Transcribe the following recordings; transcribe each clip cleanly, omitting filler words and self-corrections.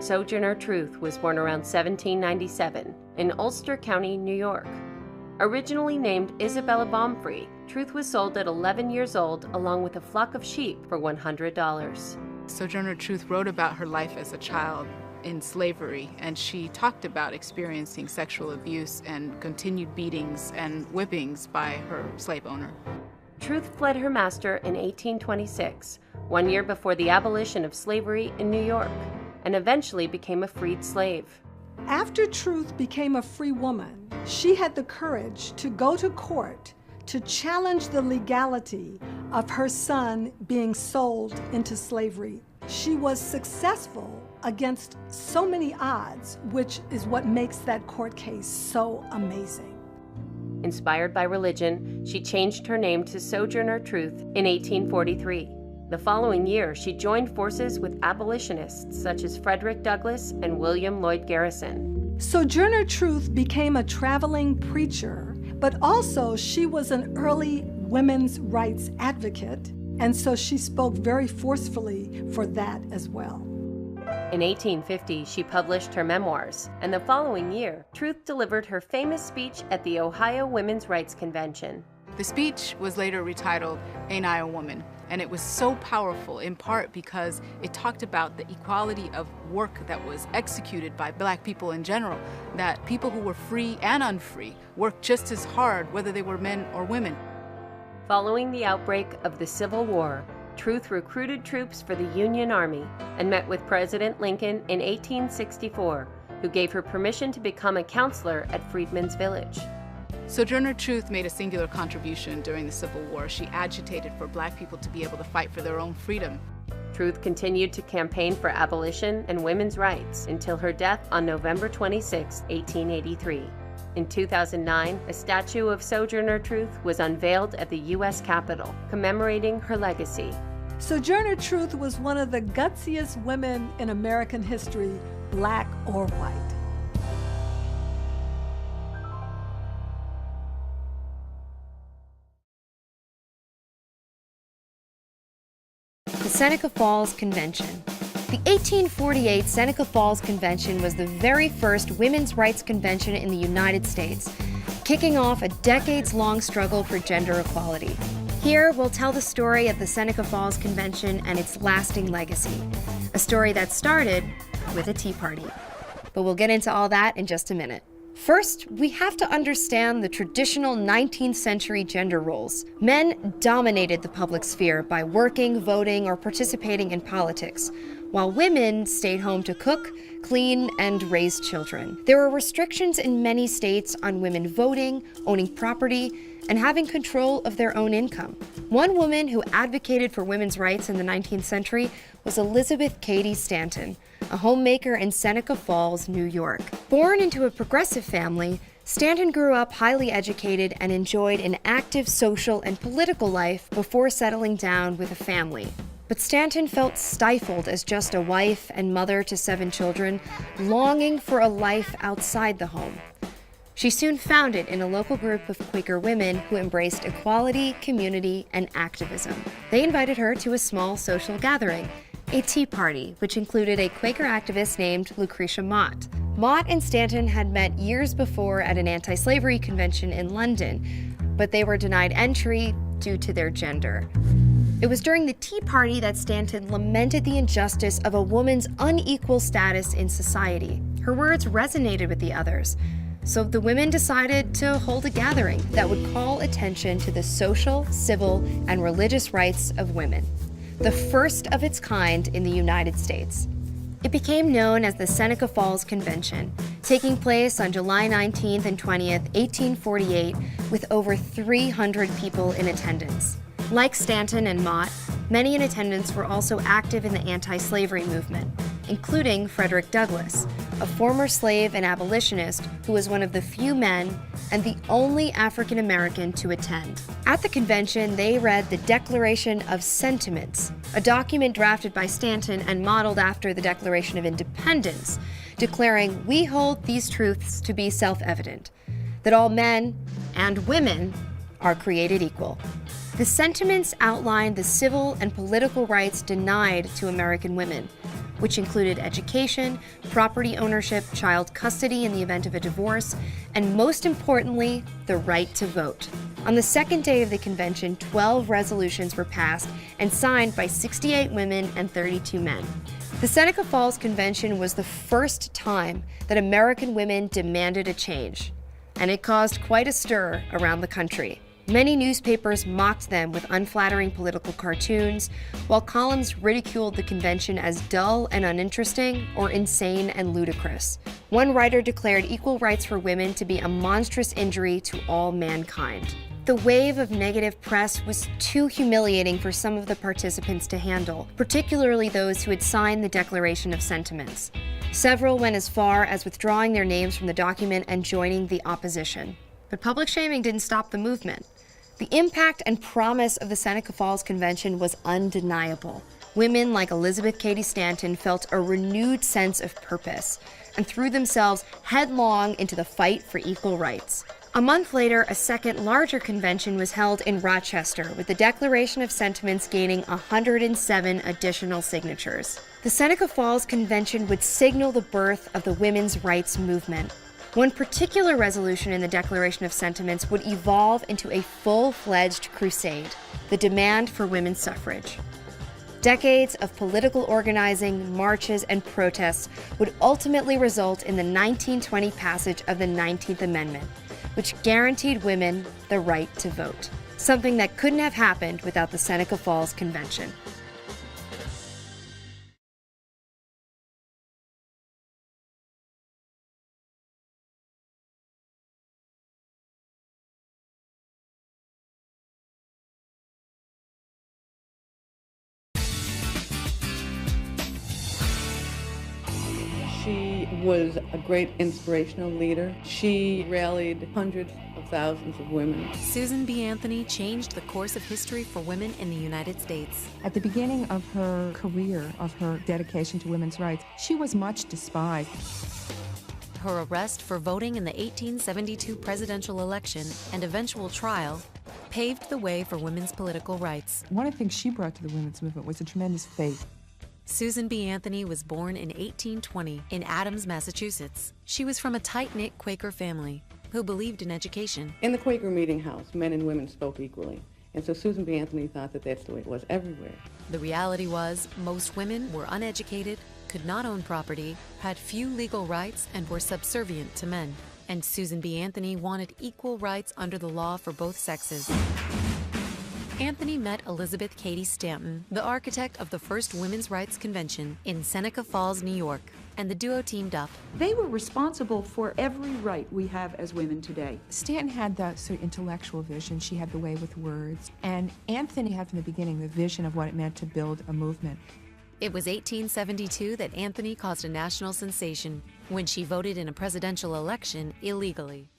Sojourner Truth was born around 1797 in Ulster County, New York. Originally named Isabella Baumfree, Truth was sold at 11 years old along with a flock of sheep for $100. Sojourner Truth wrote about her life as a child in slavery, and she talked about experiencing sexual abuse and continued beatings and whippings by her slave owner. Truth fled her master in 1826, 1 year before the abolition of slavery in New York, and eventually became a freed slave. After Truth became a free woman, she had the courage to go to court to challenge the legality of her son being sold into slavery. She was successful against so many odds, which is what makes that court case so amazing. Inspired by religion, she changed her name to Sojourner Truth in 1843. The following year, she joined forces with abolitionists such as Frederick Douglass and William Lloyd Garrison. Sojourner Truth became a traveling preacher, but also she was an early women's rights advocate, and so she spoke very forcefully for that as well. In 1850, she published her memoirs, and the following year, Truth delivered her famous speech at the Ohio Women's Rights Convention. The speech was later retitled, "Ain't I a Woman?" And it was so powerful in part because it talked about the equality of work that was executed by Black people in general, that people who were free and unfree worked just as hard whether they were men or women. Following the outbreak of the Civil War, Truth recruited troops for the Union Army and met with President Lincoln in 1864, who gave her permission to become a counselor at Freedmen's Village. Sojourner Truth made a singular contribution during the Civil War. She agitated for Black people to be able to fight for their own freedom. Truth continued to campaign for abolition and women's rights until her death on November 26, 1883. In 2009, a statue of Sojourner Truth was unveiled at the U.S. Capitol, commemorating her legacy. Sojourner Truth was one of the gutsiest women in American history, Black or white. The Seneca Falls Convention. The 1848 Seneca Falls Convention was the very first women's rights convention in the United States, kicking off a decades-long struggle for gender equality. Here, we'll tell the story of the Seneca Falls Convention and its lasting legacy, a story that started with a Tea Party. But we'll get into all that in just a minute. First, we have to understand the traditional 19th century gender roles. Men dominated the public sphere by working, voting, or participating in politics, while women stayed home to cook, clean, and raise children. There were restrictions in many states on women voting, owning property, and having control of their own income. One woman who advocated for women's rights in the 19th century was Elizabeth Cady Stanton, a homemaker in Seneca Falls, New York. Born into a progressive family, Stanton grew up highly educated and enjoyed an active social and political life before settling down with a family. But Stanton felt stifled as just a wife and mother to 7 children, longing for a life outside the home. She soon found it in a local group of Quaker women who embraced equality, community, and activism. They invited her to a small social gathering, a tea party, which included a Quaker activist named Lucretia Mott. Mott and Stanton had met years before at an anti-slavery convention in London, but they were denied entry due to their gender. It was during the Tea Party that Stanton lamented the injustice of a woman's unequal status in society. Her words resonated with the others, so the women decided to hold a gathering that would call attention to the social, civil, and religious rights of women, the first of its kind in the United States. It became known as the Seneca Falls Convention, taking place on July 19th and 20th, 1848, with over 300 people in attendance. Like Stanton and Mott, many in attendance were also active in the anti-slavery movement, including Frederick Douglass, a former slave and abolitionist who was one of the few men and the only African American to attend. At the convention, they read the Declaration of Sentiments, a document drafted by Stanton and modeled after the Declaration of Independence, declaring, "We hold these truths to be self-evident, that all men and women are created equal." The sentiments outlined the civil and political rights denied to American women, which included education, property ownership, child custody in the event of a divorce, and most importantly, the right to vote. On the second day of the convention, 12 resolutions were passed and signed by 68 women and 32 men. The Seneca Falls Convention was the first time that American women demanded a change, and it caused quite a stir around the country. Many newspapers mocked them with unflattering political cartoons, while columns ridiculed the convention as dull and uninteresting or insane and ludicrous. One writer declared equal rights for women to be a monstrous injury to all mankind. The wave of negative press was too humiliating for some of the participants to handle, particularly those who had signed the Declaration of Sentiments. Several went as far as withdrawing their names from the document and joining the opposition. But public shaming didn't stop the movement. The impact and promise of the Seneca Falls Convention was undeniable. Women like Elizabeth Cady Stanton felt a renewed sense of purpose and threw themselves headlong into the fight for equal rights. A month later, a second, larger convention was held in Rochester, with the Declaration of Sentiments gaining 107 additional signatures. The Seneca Falls Convention would signal the birth of the women's rights movement. One particular resolution in the Declaration of Sentiments would evolve into a full-fledged crusade, the demand for women's suffrage. Decades of political organizing, marches, and protests would ultimately result in the 1920 passage of the 19th Amendment, which guaranteed women the right to vote, something that couldn't have happened without the Seneca Falls Convention. She was a great inspirational leader. She rallied hundreds of thousands of women. Susan B. Anthony changed the course of history for women in the United States. At the beginning of her career, of her dedication to women's rights, she was much despised. Her arrest for voting in the 1872 presidential election and eventual trial paved the way for women's political rights. One of the things she brought to the women's movement was a tremendous faith. Susan B. Anthony was born in 1820 in Adams, Massachusetts. She was from a tight-knit Quaker family who believed in education. In the Quaker meeting house, men and women spoke equally. And so Susan B. Anthony thought that that's the way it was everywhere. The reality was most women were uneducated, could not own property, had few legal rights, and were subservient to men. And Susan B. Anthony wanted equal rights under the law for both sexes. Anthony met Elizabeth Cady Stanton, the architect of the first Women's Rights Convention in Seneca Falls, New York, and the duo teamed up. They were responsible for every right we have as women today. Stanton had the sort of intellectual vision. She had the way with words. And Anthony had from the beginning the vision of what it meant to build a movement. It was 1872 that Anthony caused a national sensation when she voted in a presidential election illegally.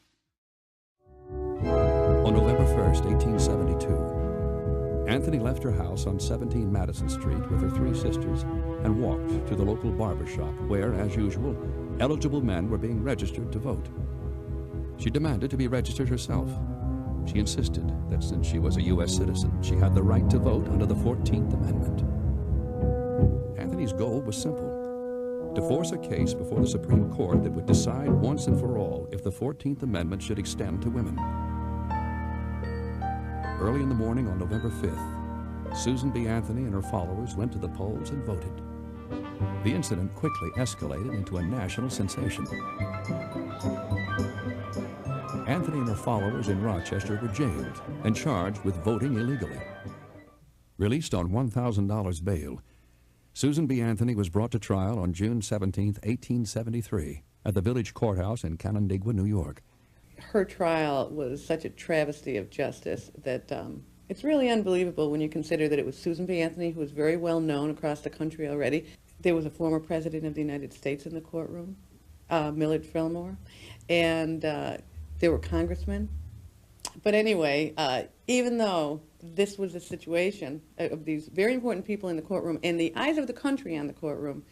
On November 1st, 1872, Anthony left her house on 17 Madison Street with her three sisters and walked to the local barber shop where, as usual, eligible men were being registered to vote. She demanded to be registered herself. She insisted that since she was a U.S. citizen, she had the right to vote under the 14th Amendment. Anthony's goal was simple: to force a case before the Supreme Court that would decide once and for all if the 14th Amendment should extend to women. Early in the morning on November 5th, Susan B. Anthony and her followers went to the polls and voted. The incident quickly escalated into a national sensation. Anthony and her followers in Rochester were jailed and charged with voting illegally. Released on $1,000 bail, Susan B. Anthony was brought to trial on June 17, 1873, at the village courthouse in Canandaigua, New York. Her trial was such a travesty of justice that it's really unbelievable when you consider that it was Susan B. Anthony, who was very well known across the country already. There was a former president of the United States in the courtroom, Millard Fillmore, and there were congressmen. But anyway, even though this was a situation of these very important people in the courtroom and the eyes of the country on the courtroom,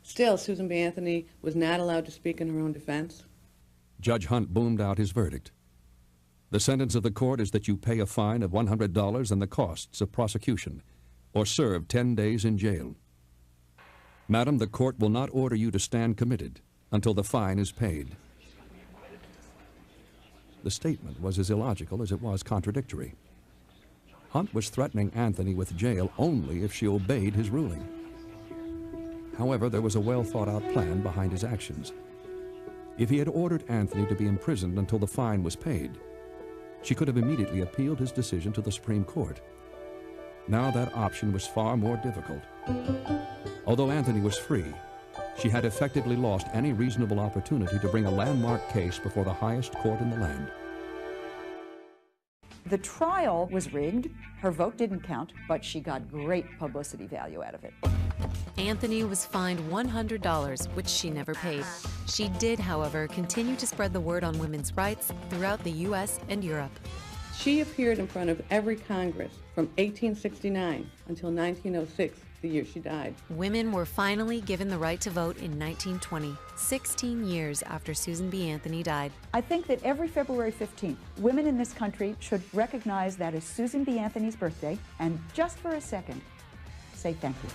still Susan B. Anthony was not allowed to speak in her own defense. Judge Hunt boomed out his verdict. The sentence of the court is that you pay a fine of $100 and the costs of prosecution, or serve 10 days in jail. Madam, the court will not order you to stand committed until the fine is paid. The statement was as illogical as it was contradictory. Hunt was threatening Anthony with jail only if she obeyed his ruling. However, there was a well-thought-out plan behind his actions. If he had ordered Anthony to be imprisoned until the fine was paid, she could have immediately appealed his decision to the Supreme Court. Now that option was far more difficult. Although Anthony was free, she had effectively lost any reasonable opportunity to bring a landmark case before the highest court in the land. The trial was rigged. Her vote didn't count, but she got great publicity value out of it. Anthony was fined $100, which she never paid. She did, however, continue to spread the word on women's rights throughout the U.S. and Europe. She appeared in front of every Congress from 1869 until 1906, the year she died. Women were finally given the right to vote in 1920, 16 years after Susan B. Anthony died. I think that every February 15th, women in this country should recognize that as Susan B. Anthony's birthday, and just for a second, say thank you.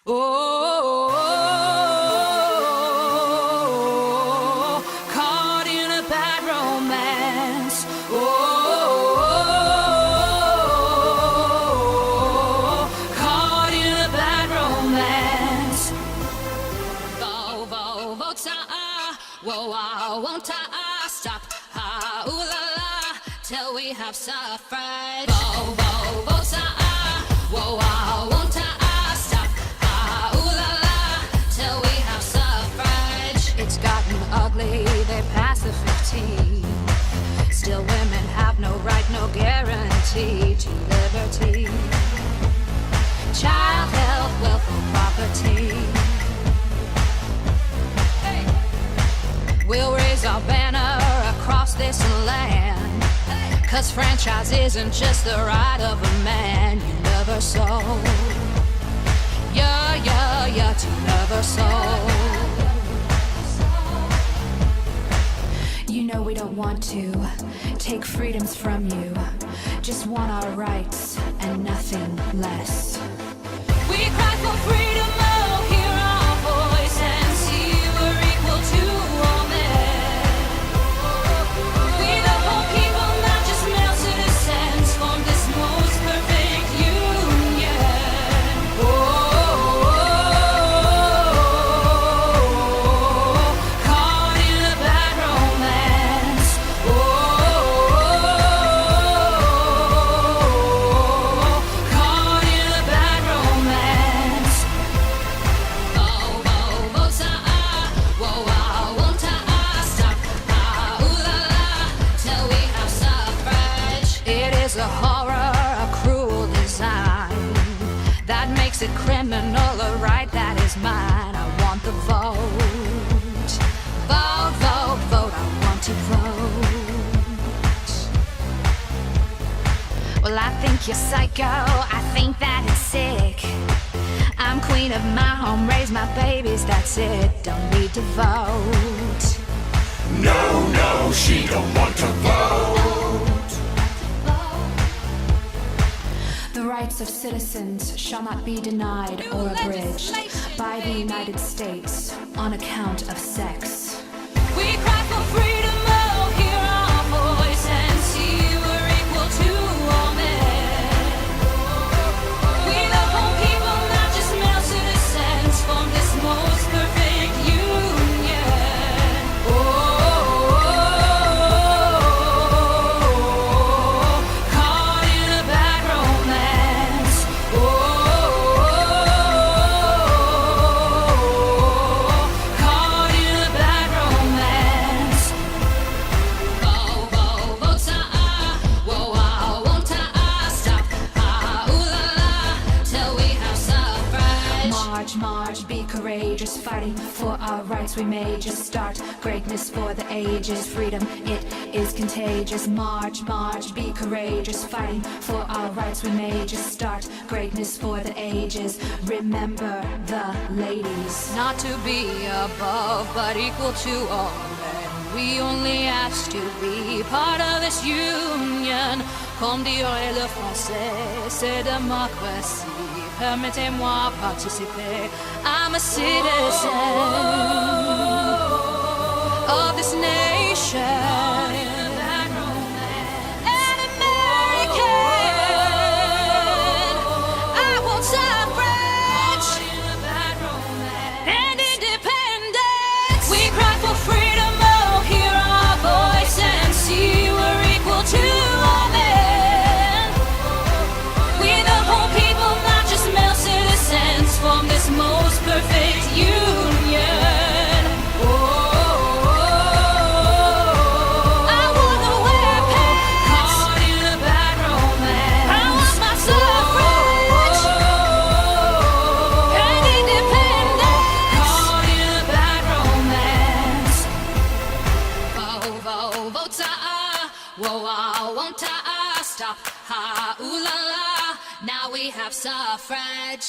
Oh, caught in a bad romance. Caught in a bad romance. Whoa, won't I stop? Ooh la la, till we have suffrage. Whoa, won't I stop? Ooh la la, till we have suffrage. It's gotten ugly, they passed the 15. Still women have no right, no guarantee to liberty. Child health, wealth, or property. Hey. We'll raise our banner across this land, 'cause franchise isn't just the right of a man you never saw. Yeah, to never saw. You know we don't want to take freedoms from you, just want our rights and nothing less. We cry for freedom, oh, hear our voice and see we're equal to all men. We the whole people, not just male citizens, form this most perfect union. Caught in a bad romance. Caught in a bad romance. Won't I stop? Ooh la la, till we have suffrage. It is a horror, a cruel design that makes it criminal, a right that is mine. I want the vote. Vote, I want to vote. Well, I think you're psycho, I think that it's sick. I'm queen of my home, raise my babies, that's it. Don't need to vote. No, she don't want to vote. The rights of citizens shall not be denied or abridged by the United States on account of sex. We cry for freedom, oh, hear our voice and see we're equal to all men. We the whole people, not just male citizens, form this most perfect union. Caught in a bad romance. Caught in a bad March, march, be courageous, fighting for our rights we may just start. Greatness for the ages, freedom, it is contagious. March, march, be courageous, fighting for our rights we may just start. Greatness for the ages, remember the ladies. Not to be above, but equal to all men. We only ask to be part of this union. Comme dirait le français, c'est démocratie. Permettez-moi participer. I'm a citizen of this nation. Most perfect union. I wanna wear pants. Caught in a bad romance. I want my suffrage and independence. Caught in a bad romance. Vota, whoa, won't stop. Ha, ooh la la. Now we have suffrage.